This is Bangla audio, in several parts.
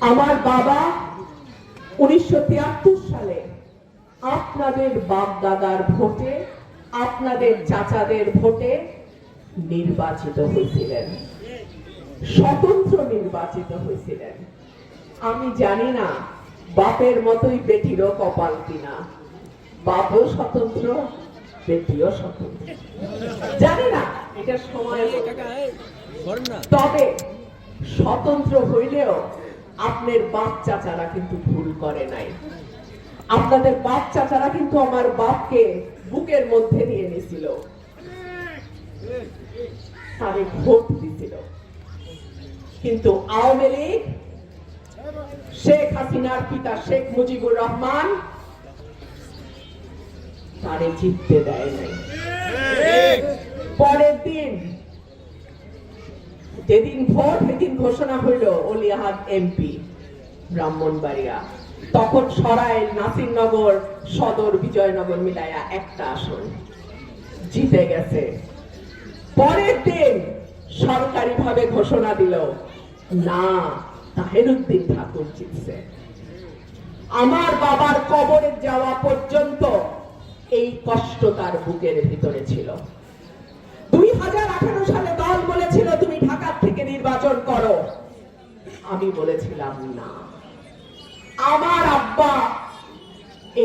আমার বাবা 1973 সালে আপনাদের বাপ দাদার ভোটে, আপনাদের চাচাদের ভোটে নির্বাচিত হয়েছিলেন, স্বতন্ত্র নির্বাচিত হয়েছিলেন। আমি জানি না বাপের মতোই বেটিরও কপাল কিনা, বাপও স্বতন্ত্র, বেটিও স্বতন্ত্র, জানি না এটা সময়। তবে স্বতন্ত্র হইলেও আপনার বাপ চাচারা কিন্তু ভুল করে নাই। আপনাদের বাপ চাচারা কিন্তু আমার বাপকে বুকের মধ্যে নিয়ে নিছিল, তারে ভোট দিছিল। কিন্তু আওয়ামী লীগ, শেখ হাসিনার পিতা শেখ মুজিবুর রহমান তারে জিততে দেয় নাই। পরের দিন যেদিন ভোট, সেদিন ঘোষণা হইল অলি আহাদ এমপি ব্রাহ্মণবাড়িয়া, তখন সরাইল, নাসিরনগর, সদর, বিজয়নগর মিলাইয়া একটা আসন জিতে গেছে। পরের দিন সরকারি ভাবে ঘোষণা দিল, না, তাহেরউদ্দিন ঠাকুর জিতছে। আমার বাবার কবরে যাওয়া পর্যন্ত এই কষ্ট তার বুকের ভিতরে ছিল। 2018 সালে দল বলেছিল তুমি ঢাকা থেকে নির্বাচন করো, আমি বলেছিলাম না। আমার আব্বা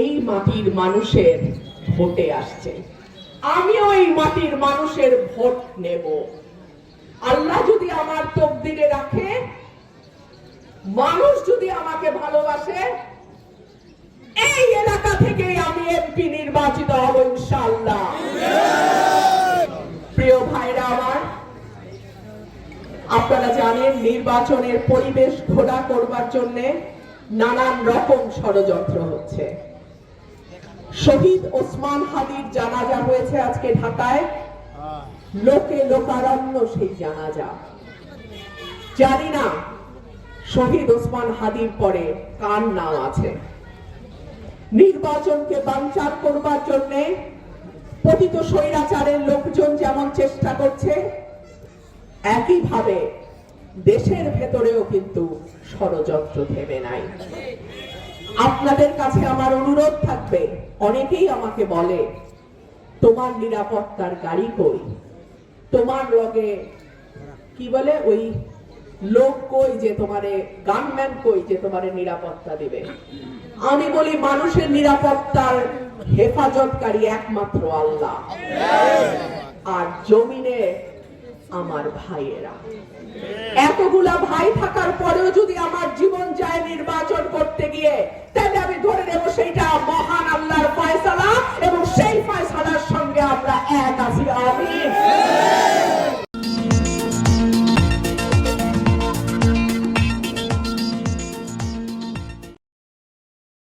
এই মাটির মানুষের ভোটে আসছে, আমিও এই মাটির মানুষের ভোট নেব। আল্লাহ যদি আমার তকদিরে রাখে, মানুষ যদি আমাকে ভালোবাসে, এই এলাকা থেকে আমি এমপি নির্বাচিত হব ইনশাআল্লাহ। প্রিয় ভাইরা আমার, আপনারা জানেন নির্বাচনের পরিবেশ ঘোলা করবার জন্য নানান রকম ষড়যন্ত্র হচ্ছে। শহীদ ওসমান হাদির জানাজা হয়েছে আজকে ঢাকায়, লোকে লোকারণ্য সেই জানাজা। জানি না শহীদ ওসমান হাদির পরে কার নাম আছে। নির্বাচনকে বানচাল করবার জন্য পতিত স্বৈরাচারের লোকজন যেমন চেষ্টা করছে, একইভাবে দেশের ভেতরেও কিন্তু ষড়যন্ত্র থেমে নাই। আপনাদের কাছে আমার অনুরোধ থাকবে, অনেকেই আমাকে বলে তোমার নিরাপত্তার গাড়ি কই, তোমার লগে কি বলে ওই লোক কই, যে তোমারে গানম্যান কই, যে তোমারে নিরাপত্তা দিবে। আমি বলি মানুষের নিরাপত্তার হেফাজতকারী একমাত্র আল্লাহ, আর জমিনে আমার ভাইয়েরা। এতগুলা ভাই থাকার পরেও যদি আমার জীবন যায় নির্বাচন করতে গিয়ে, তাহলে আমি ধরে নেব সেইটা মহান আল্লাহর ফয়সালা, এবং সেই ফয়সালার সঙ্গে আমরা এক আছি। আমিন।